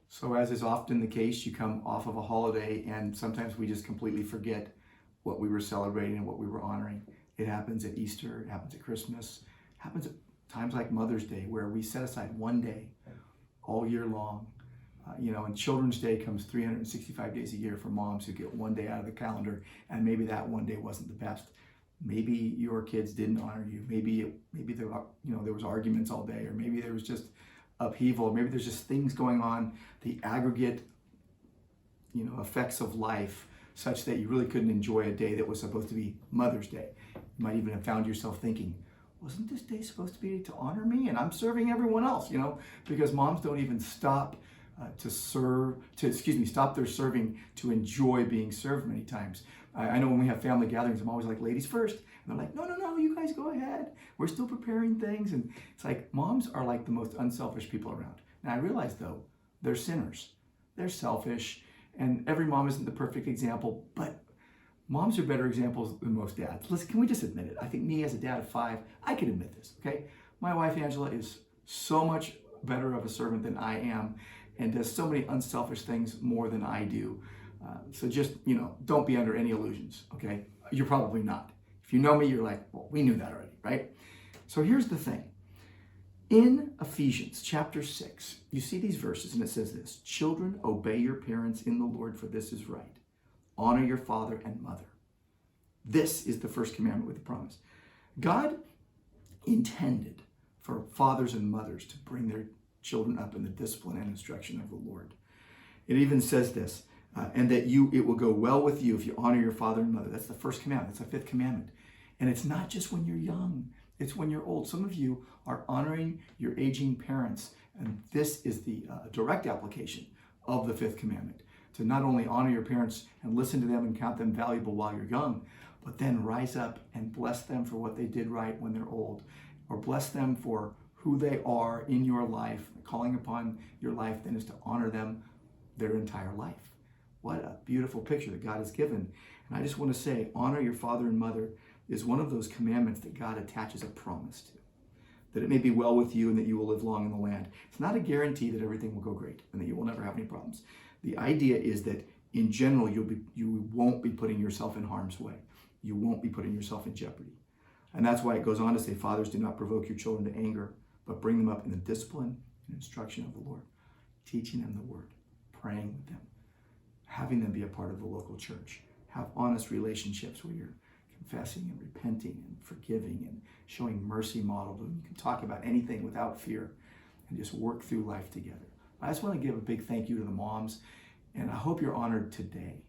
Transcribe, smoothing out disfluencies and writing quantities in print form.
So as is often the case, you come off of a holiday and sometimes we just completely forget what we were celebrating and what we were honoring. It happens at Easter, it happens at Christmas, it happens at times like Mother's Day, where we set aside one day all year long. And Children's Day comes 365 days a year for moms who get one day out of the calendar, and maybe that one day wasn't the best. Maybe your kids didn't honor you. Maybe there was arguments all day, or maybe there was just upheaval, or maybe there's just things going on, the aggregate effects of life, such that you really couldn't enjoy a day that was supposed to be Mother's Day. You might even have found yourself thinking, wasn't this day supposed to be to honor me? And I'm serving everyone else, because moms don't even stop stop their serving to enjoy being served many times. I know when we have family gatherings, I'm always like, ladies first. And they're like, no, you guys go ahead. We're still preparing things. And it's like, moms are like the most unselfish people around. And I realize, though, they're sinners. They're selfish. And every mom isn't the perfect example, but moms are better examples than most dads. Listen, can we just admit it? I think me as a dad of 5, I can admit this, okay? My wife, Angela, is so much better of a servant than I am and does so many unselfish things more than I do. So just, don't be under any illusions, okay? You're probably not. If you know me, you're like, well, we knew that already, right? So here's the thing. In Ephesians chapter 6, you see these verses, and it says this: children, obey your parents in the Lord, for this is right. Honor your father and mother. This is the first commandment with the promise. God intended for fathers and mothers to bring their children up in the discipline and instruction of the Lord. It even says this, and that it will go well with you if you honor your father and mother. That's the first commandment. That's the fifth commandment. And it's not just when you're young. It's when you're old. Some of you are honoring your aging parents, and this is the direct application of the fifth commandment. To not only honor your parents and listen to them and count them valuable while you're young, but then rise up and bless them for what they did right when they're old, or bless them for who they are in your life. Calling upon your life then is to honor them their entire life. What a beautiful picture that God has given. And I just want to say, honor your father and mother is one of those commandments that God attaches a promise to, that it may be well with you and that you will live long in the land. It's not a guarantee that everything will go great and that you will never have any problems. The idea is that in general, you won't be putting yourself in harm's way. You won't be putting yourself in jeopardy. And that's why it goes on to say, fathers, do not provoke your children to anger, but bring them up in the discipline and instruction of the Lord, teaching them the word, praying with them, having them be a part of the local church. Have honest relationships where you're confessing and repenting and forgiving and showing mercy modeled. And you can talk about anything without fear and just work through life together. I just want to give a big thank you to the moms, and I hope you're honored today.